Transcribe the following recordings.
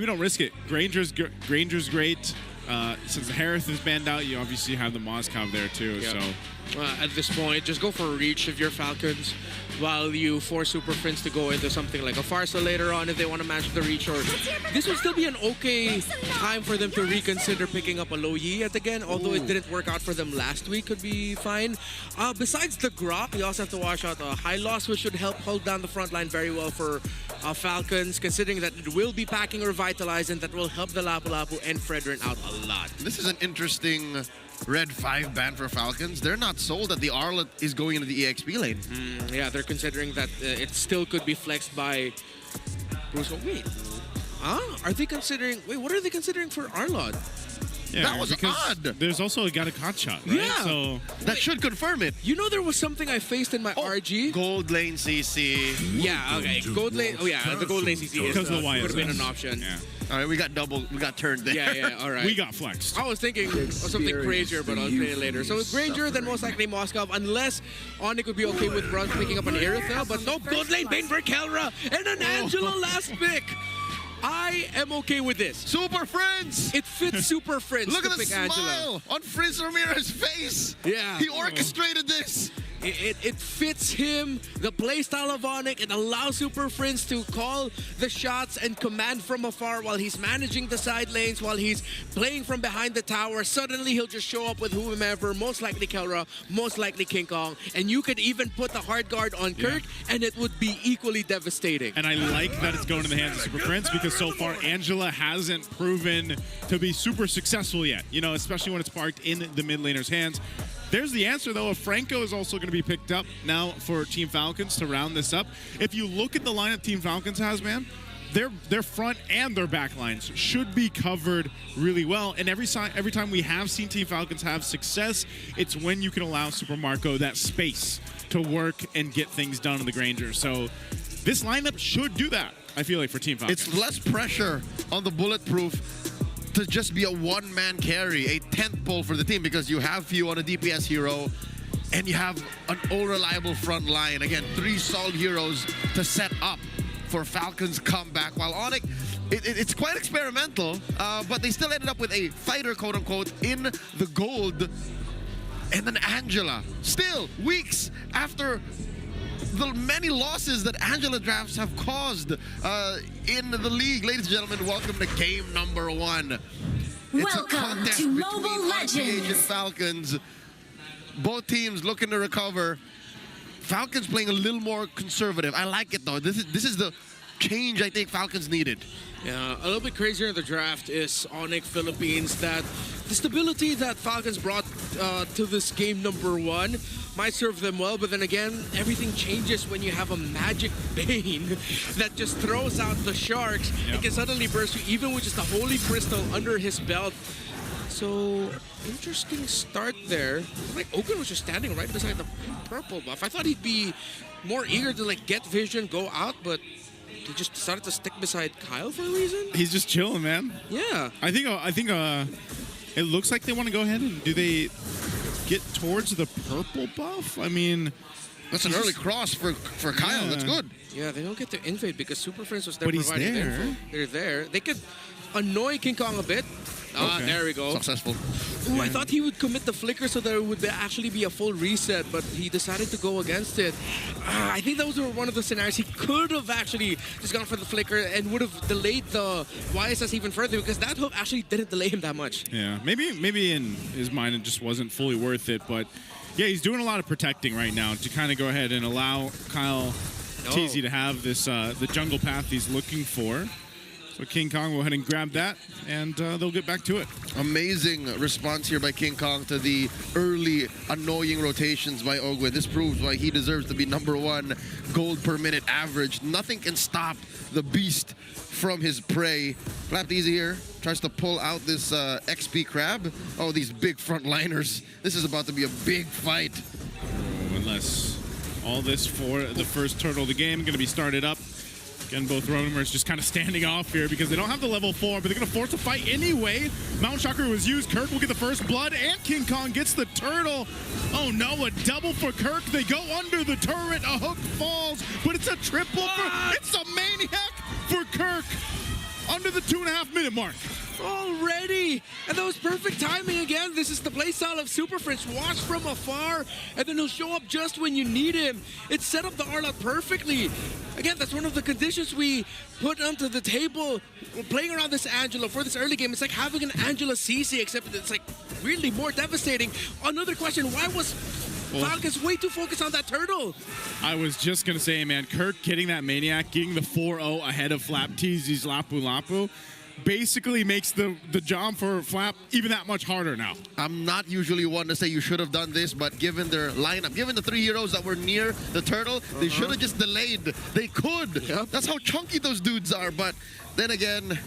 We don't risk it. Granger's great. Since Harris is banned out, you obviously have the Moskov there too. Yep. So at this point, just go for a reach if you're Falcons, while you force Super Friends to go into something like a Farsa later on if they want to match the reach. Or this would still be an okay time for them to reconsider picking up a low Yi yet again, although it didn't work out for them last week. Could be fine. Besides the Grok, you also have to watch out a high loss, which should help hold down the front line very well for Falcons, considering that it will be packing Revitalize, and that will help the Lapu-Lapu and Fredrin out a lot. This is an interesting Red 5 ban for Falcons. They're not sold that the Arlet is going into the EXP lane. Yeah, they're considering that it still could be flexed by Bruce. Wait, are they considering? Wait, what are they considering for Arlod? yeah, That was odd. There's also got a caught shot, right? Yeah. So That should confirm it. You know, there was something I faced in my RG. Gold lane CC. Yeah, okay. Gold lane. Oh yeah, the gold lane CC is Because of the would have been YSS. an option. yeah, All right, we got turned there. Yeah. All right. we got flexed. I was thinking of something crazier, but I'll play it later. So with Granger, then most likely Moskov, unless ONIC would be okay with Bruns picking up an Aerithel. But nope, gold lane Bane for Kelra and an Angela last pick. I am okay with this. Super Friends! It fits Super Friends Look to at the pick Angela. smile on Frizz Ramirez's face. Yeah. He orchestrated this. It fits him, the playstyle of ONIC. It allows Super Friends to call the shots and command from afar while he's managing the side lanes, while he's playing from behind the tower. Suddenly, he'll just show up with whomever, most likely Kelra, most likely King Kong. And you could even put the hard guard on Kirk, and it would be equally devastating. And I like that it's going to the hands of Super Friends, because so far Angela hasn't proven to be super successful yet, you know, especially when it's parked in the mid laner's hands. There's the answer, though. Franco is also going to be picked up now for Team Falcons to round this up. If you look at the lineup Team Falcons has, man, their front and their back lines should be covered really well. And every time we have seen Team Falcons have success, it's when you can allow Super Marco that space to work and get things done in the Granger. So this lineup should do that, I feel like, for Team Falcons. It's less pressure on the Bulletproof to just be a one-man carry, a tent pole for the team, because you have Few on a DPS hero and you have an all-reliable front line. Again, 3 solid heroes to set up for Falcons' comeback. While ONIC, it's quite experimental, but they still ended up with a fighter, quote-unquote, in the gold. And then Angela, still weeks after the many losses that Angela drafts have caused in the league. Ladies and gentlemen, welcome to game number 1. It's a Welcome contest to between Mobile RPH and Legends. Falcons. Both teams looking to recover. Falcons playing a little more conservative. I like it, though. This is the change I think Falcons needed. Yeah, a little bit crazier in the draft is ONIC Philippines, that the stability that Falcons brought to this game number 1 might serve them well, but then again, everything changes when you have a magic Bane that just throws out the sharks and can suddenly burst you, even with just a holy crystal under his belt. So, interesting start there. Like, Ogun was just standing right beside the purple buff. I thought he'd be more eager to like get vision, go out, but he just decided to stick beside Kyle for a reason. He's just chilling, man. Yeah. I think it looks like they want to go ahead and do they get towards the purple buff? I mean, That's an early cross for Kyle. Yeah. That's good. Yeah, they don't get to invade because Super Friends was there But he's providing the there. info. They're there. They could annoy King Kong a bit. Okay. There we go. Successful. Ooh, I thought he would commit the flicker so there would actually be a full reset, but he decided to go against it. I think those were one of the scenarios he could have actually just gone for the flicker and would have delayed the YSS even further, because that hook actually didn't delay him that much. yeah, maybe in his mind it just wasn't fully worth it, but yeah, he's doing a lot of protecting right now to kind of go ahead and allow Kyle TZ to have this the jungle path he's looking for. So King Kong will go ahead and grab that, and they'll get back to it. Amazing response here by King Kong to the early annoying rotations by Ogwe. This proves why he deserves to be #1 gold per minute average. Nothing can stop the beast from his prey. Flapped Easy here tries to pull out this XP crab. Oh, these big frontliners. This is about to be a big fight. Unless all this for the first turtle of the game going to be started up. Again, both roamers just kind of standing off here because they don't have the level 4, but they're going to force a fight anyway. Mount Chakra was used. Kirk will get the first blood, and King Kong gets the turtle. Oh no, a double for Kirk. They go under the turret. A hook falls, but it's a triple for... It's a maniac for Kirk. under the 2.5-minute mark. Already! And that was perfect timing again. This is the playstyle of Super French. Watch from afar, and then he'll show up just when you need him. It set up the R-Lot perfectly. Again, that's one of the conditions we put onto the table. We're playing around this Angela for this early game. It's like having an Angela CC, except it's like really more devastating. Another question, why was Falcons way too focused on that turtle? I was just going to say, man, Kirk getting that Maniac, getting the 4-0 ahead of Flap TZ's Lapu Lapu, basically makes the job for Flap even that much harder now. I'm not usually one to say you should have done this, but given their lineup, given the 3 heroes that were near the turtle, they should have just delayed. They could. Yep. That's how chunky those dudes are. But then again,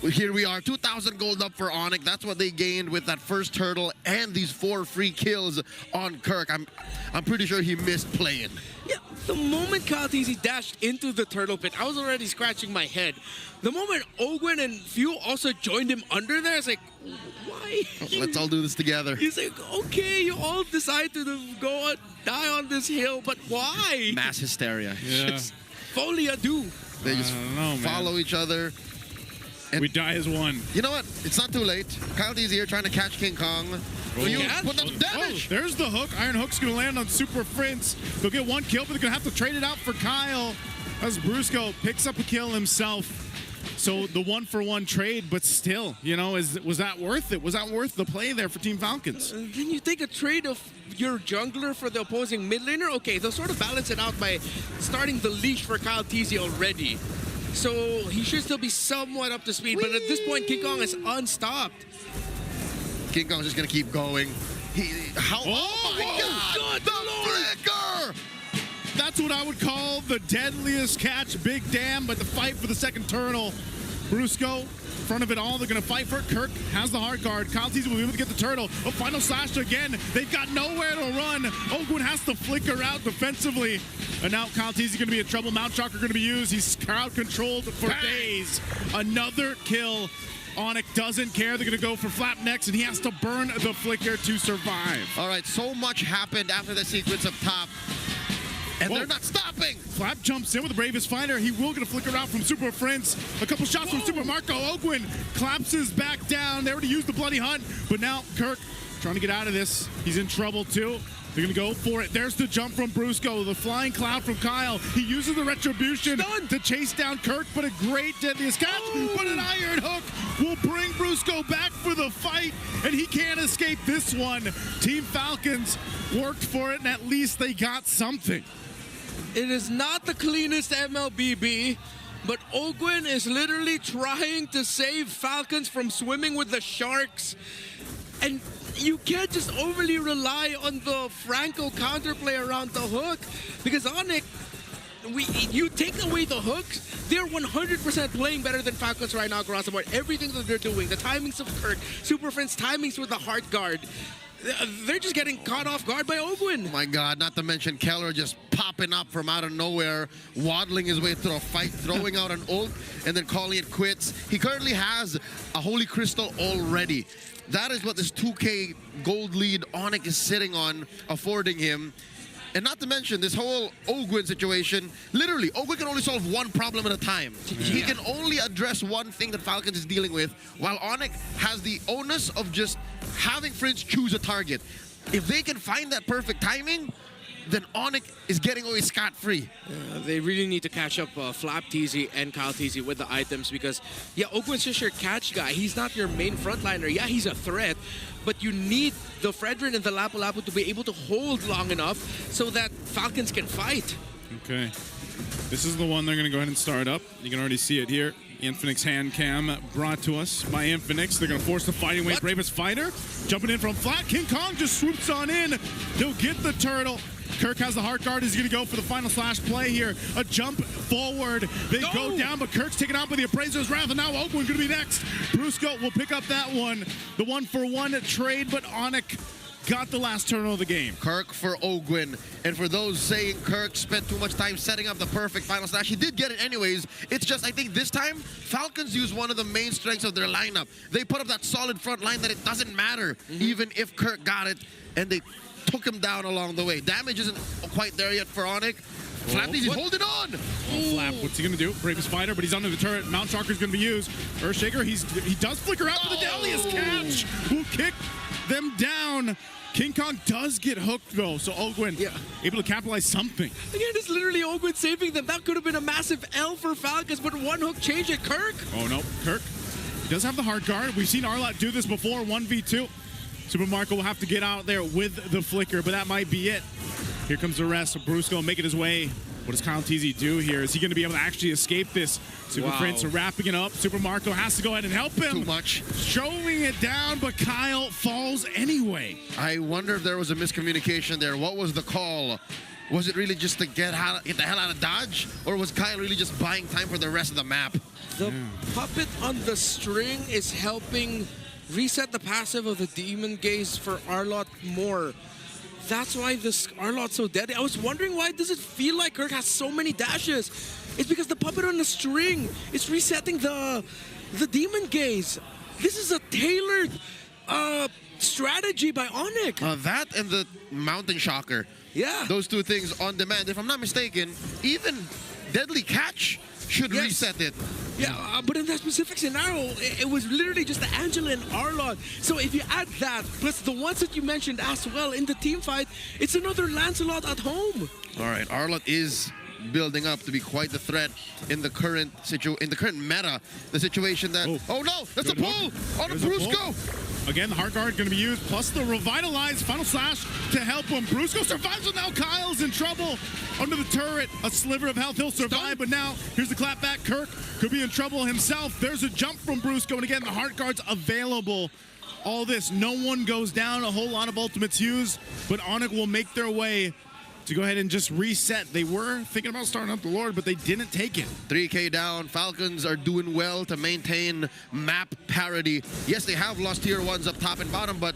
here we are, 2,000 gold up for ONIC. That's what they gained with that first turtle and these 4 free kills on Kirk. I'm pretty sure he missed playing. Yeah, the moment Kaltizi dashed into the turtle pit, I was already scratching my head. The moment Ogwen and Few also joined him under there, it's like, why? Let's all do this together. He's like, okay, you all decide to go die on this hill, but why? Mass hysteria. Yeah. Folie à deux. They just I don't know, man. follow each other. And We die as one. you know what? It's not too late. Kalti's here trying to catch King Kong. Few yeah. put up damage. There's the hook. Iron Hook's going to land on Super Prince. They'll get 1 kill, but they're going to have to trade it out for Kyle as Brusco picks up a kill himself. So the 1-for-1 trade, but still, you know, was that worth it? Was that worth the play there for Team Falcons? Then you take a trade of your jungler for the opposing mid laner. Okay, they'll sort of balance it out by starting the leash for Kyle TZ already. So he should still be somewhat up to speed, but at this point, King Kong is unstopped. King Kong's just gonna keep going. Oh my God! The flicker! That's what I would call the deadliest catch. Big damn, but the fight for the second turtle. Brusco, front of it all, they're going to fight for it. Kirk has the hard guard. Kyle TZ will be able to get the turtle. A final slash again. They've got nowhere to run. Ogwen has to flicker out defensively. And now Kyle TZ is going to be in trouble. Mount Shocker going to be used. He's crowd controlled for days. Another kill. ONIC doesn't care. They're going to go for Flap next, and he has to burn the flicker to survive. All right, so much happened after the sequence up top. And they're not stopping. Flap jumps in with the Bravest Fighter. He will get a flicker out from Super Prince. A couple shots from Super Marco. Ogwen collapses back down. They already used the Bloody Hunt. But now Kirk trying to get out of this. He's in trouble too. They're going to go for it. There's the jump from Brusco. The flying cloud from Kyle. He uses the Retribution to chase down Kirk, but a great deadliest catch. But an Iron Hook will bring Brusco back for the fight, and he can't escape this one. Team Falcons worked for it, and at least they got something. It is not the cleanest MLBB, but Ogwen is literally trying to save Falcons from swimming with the sharks. And you can't just overly rely on the Franco counterplay around the hook, because ONIC, you take away the hooks, they're 100% playing better than Falcons right now across the board. Everything that they're doing, the timings of Kirk, Super Friends timings with the hard guard, they're just getting caught off guard by Ogwen. Oh my God, not to mention Keller just popping up from out of nowhere, waddling his way through a fight, throwing out an ult, and then calling it quits. He currently has a Holy Crystal already. That is what this 2K gold lead ONIC is sitting on, affording him. And not to mention this whole Ogwen situation, literally, Ogwen can only solve one problem at a time. Yeah. He can only address one thing that Falcons is dealing with, while ONIC has the onus of just having Fringe choose a target. If they can find that perfect timing, then ONIC is getting away scot-free. They really need to catch up Flap TZ and Kyle TZ with the items, because, yeah, Ogwen's just your catch guy. He's not your main frontliner. Yeah, he's a threat, but you need the Fredrin and the Lapu Lapu to be able to hold long enough so that Falcons can fight. Okay. This is the one they're going to go ahead and start up. You can already see it here. Infinix hand cam brought to us by Infinix. They're going to force the fighting weight. Bravest Fighter jumping in from flat. King Kong just swoops on in. He'll get the turtle. Kirk has the heart guard. He's going to go for the final slash play here. A jump forward. They go down, but Kirk's taken out by the Appraiser's Wrath, and now Ogwen going to be next. Brusco will pick up that one. The 1-for-1 trade, but ONIC got the last turtle of the game. Kirk for Ogwen. And for those saying Kirk spent too much time setting up the perfect final slash, he did get it anyways. It's just, I think this time, Falcons used one of the main strengths of their lineup. They put up that solid front line that it doesn't matter, even if Kirk got it, and they took him down along the way. Damage isn't quite there yet for ONIC, Flap he's holding on. Flap, what's he gonna do? Bravest fighter, but he's under the turret. Mount Sharker's gonna be used. Earthshaker, he does flicker out for the deadliest catch. Will kick them down. King Kong does get hooked though, so Ogwin able to capitalize something. Again, it's literally Ogwin saving them. That could have been a massive L for Falcons, but one hook changed it. Kirk. Oh no, Kirk. He does have the hard guard. We've seen Arlott do this before, 1v2. Super Marco will have to get out there with the flicker, but that might be it. Here comes the rest. Brusco making his way. What does Kyle Teasy do here? Is he going to be able to actually escape this? Super Prince wrapping it up. Super Marco has to go ahead and help him. Too much. Showing it down, but Kyle falls anyway. I wonder if there was a miscommunication there. What was the call? Was it really just to get the hell out of Dodge? Or was Kyle really just buying time for the rest of the map? The puppet on the string is helping reset the passive of the Demon Gaze for Arlott more. That's why this Arlott's so deadly. I was wondering, why does it feel like Kirk has so many dashes? It's because the puppet on the string is resetting the Demon Gaze. This is a tailored strategy by ONIC. That and the Mountain Shocker. Yeah. Those two things on demand. If I'm not mistaken, even Deadly Catch should reset it. Yeah, but in that specific scenario, it was literally just the Angela and Arlott. So if you add that, plus the ones that you mentioned as well in the team fight, it's another Lancelot at home. All right, Arlott is building up to be quite the threat in the current meta. The situation that oh no, that's a pull on a Brusco. Again, the hard guard going to be used, plus the revitalized final slash to help him. Brusco survives, and now Kyle's in trouble under the turret. A sliver of health, he'll survive, but now here's the clap back. Kirk could be in trouble himself. There's a jump from Brusco, and again, the hard guard's available. All this, no one goes down, a whole lot of ultimates used, but ONIC will make their way to go ahead and just reset. They were thinking about starting up the Lord, but they didn't take it. 3K down. Falcons are doing well to maintain map parity. Yes, they have lost tier 1s up top and bottom, but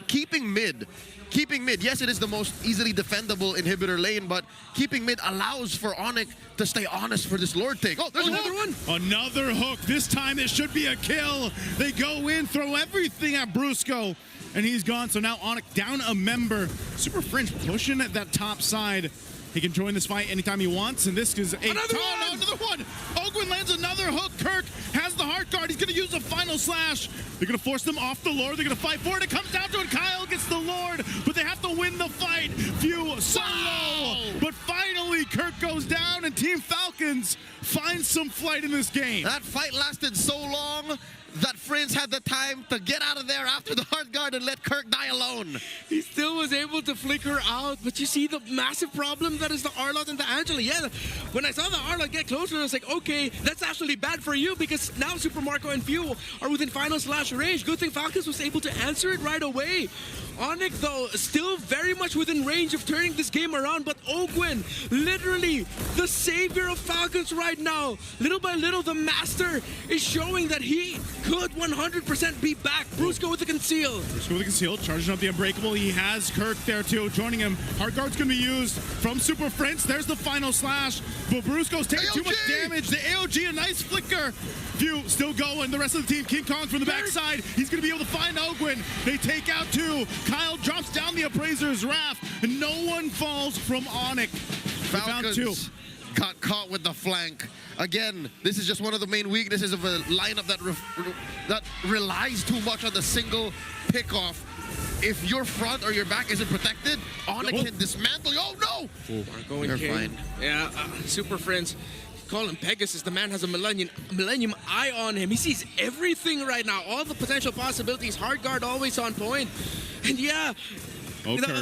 keeping mid. Yes, it is the most easily defendable inhibitor lane, but keeping mid allows for ONIC to stay honest for this Lord take. Oh, there's another one. Another hook. This time it should be a kill. They go in, throw everything at Brusco, and he's gone. So now ONIC down a member. Super Fringe pushing at that top side. He can join this fight anytime he wants, and this is another one. Ogwin lands another hook. Kirk has the heart guard. He's going to use a final slash. They're going to force them off the Lord. They're going to fight for it. It comes down to it. Kyle gets the Lord, but they have to win the fight. Few solo. But finally, Kirk goes down, and Team Falcons finds some flight in this game. That fight lasted so long that Friends had the time to get out of there after the hard guard and let Kirk die alone. He still was able to flicker out, but you see the massive problem that is the Arlott and the Angela. Yeah, when I saw the Arlott get closer, I was like, okay, that's actually bad for you because now Super Marco and Few are within final slash range. Good thing Falcons was able to answer it right away. ONIC, though, still very much within range of turning this game around, but Ogwin, literally the savior of Falcons right now. Little by little, the master is showing that he could 100% be back. Brusco with the conceal. Brusco with the conceal, charging up the unbreakable. He has Kirk there, too, joining him. Hard guard's going to be used from Super Prince. There's the final slash, but Brusco's taking too much damage. The AOG, a nice flicker. Few still going. The rest of the team, King Kong from the backside. He's going to be able to find Ogwin. They take out two. Kyle drops down the Appraiser's Wrath, and no one falls from ONIC. Falcons got caught with the flank. Again, this is just one of the main weaknesses of a lineup that relies too much on the single pickoff. If your front or your back isn't protected, ONIC can dismantle you. Oh, no! They're fine. Yeah, Super Friends. Call him Pegasus. The man has a millennium eye on him. He sees everything right now. All the potential possibilities. Hard guard always on point. And yeah,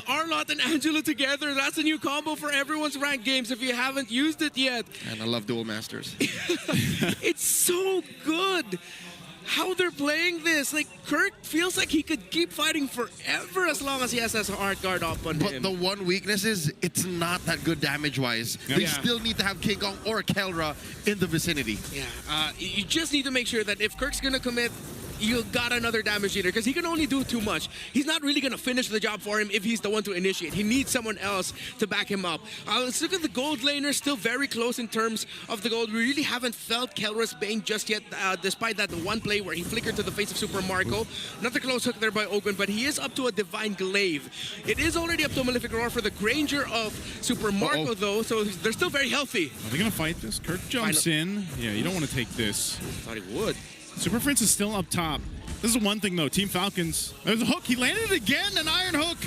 Arlott and Angela together. That's a new combo for everyone's ranked games if you haven't used it yet. And I love Duel Masters. It's so good how they're playing this. Like, Kirk feels like he could keep fighting forever as long as he has his hard guard up on him. But the one weakness is it's not that good damage-wise. They still need to have King Kong or Kelra in the vicinity. Yeah, you just need to make sure that if Kirk's going to commit, you got another damage dealer because he can only do too much. He's not really going to finish the job for him if he's the one to initiate. He needs someone else to back him up. Let's look at the gold laner, still very close in terms of the gold. We really haven't felt Kelra's Bane just yet, despite that one play where he flickered to the face of Super Marco. Not the close hook there by Ogwen, but he is up to a Divine Glaive. It is already up to a Malefic Roar for the Granger of Super Marco, though, so they're still very healthy. Are they going to fight this? Kirk jumps in. Yeah, you don't want to take this. Thought he would. Super Prince is still up top. This is one thing, though. Team Falcons. There's a hook. He landed it again. An Iron Hook.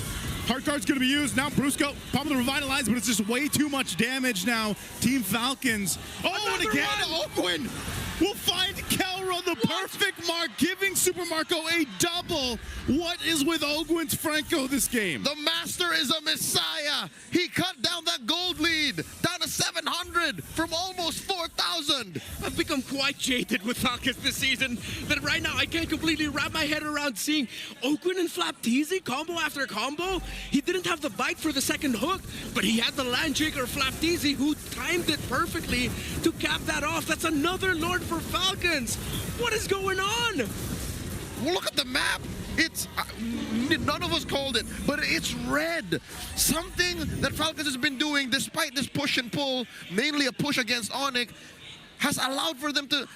Heart Guard's going to be used. Now Brusco popping the Revitalize, but it's just way too much damage now. Team Falcons. Oh, and again, Ogwen will find Kelra the perfect mark, giving Super Marco a double. What is with Ogwen's Franco this game? The Master is a messiah. He cut down that gold lead down to 700 from almost 4,000. I've become quite jaded with Falcons this season that right now I can't completely wrap my head around seeing Ogwen and Flapteezy combo after combo. He didn't have the bite for the second hook, but he had the land shaker Flapteezy who timed it perfectly to cap that off. That's another Lord for Falcons. What is going on? Well, look at the map. It's none of us called it, but it's red. Something that Falcons has been doing despite this push and pull, mainly a push against ONIC, has allowed for them to...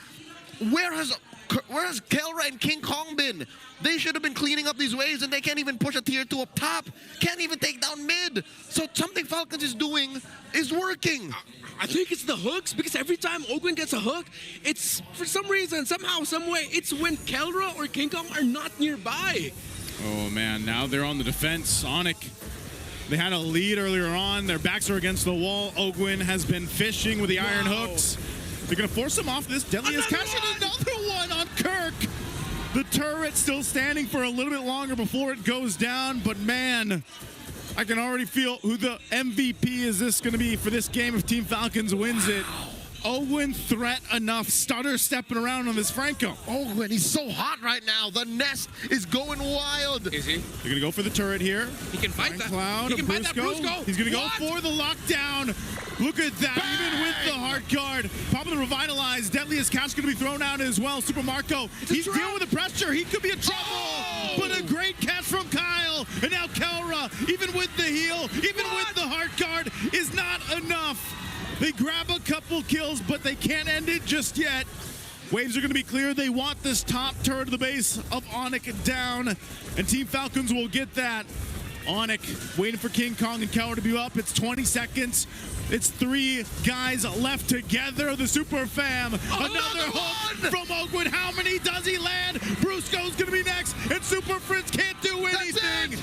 Where has Kelra and King Kong been? They should have been cleaning up these waves, and they can't even push a tier 2 up top. Can't even take down mid. So something Falcons is doing is working. I think it's the hooks, because every time Ogwen gets a hook, it's for some reason, somehow, some way, it's when Kelra or King Kong are not nearby. Oh, man. Now they're on the defense. ONIC, they had a lead earlier on. Their backs are against the wall. Ogwen has been fishing with the iron hooks. They're going to force him off this. Deadly is catching another one on Kirk. The turret still standing for a little bit longer before it goes down. But, man, I can already feel who the MVP is this going to be for this game if Team Falcons wins it. Ogwen threat enough. Stutter stepping around on this Franco. Ogwen, he's so hot right now. The nest is going wild. Is he? They're going to go for the turret here. He can fight that. Cloud, He can fight that Brusco. He's going to go for the lockdown. Look at that. Bang! Even with the heart guard. Popping the Revitalize. Deadliest Catch going to be thrown out as well. Super Marco, he's dealing with the pressure. He could be in trouble. Oh! But a great catch from Kyle. And now Kelra, even with the heal, even with the heart guard, is not enough. They grab a couple kills, but they can't end it just yet. Waves are going to be clear. They want this top turret of the base of ONIC down, and Team Falcons will get that. ONIC waiting for King Kong and Kelra to be up. It's 20 seconds. It's 3 guys left together. The Super Fam. Another hook from Ogwen. How many does he land? Brusco's going to be next, and Super Prince can't do anything.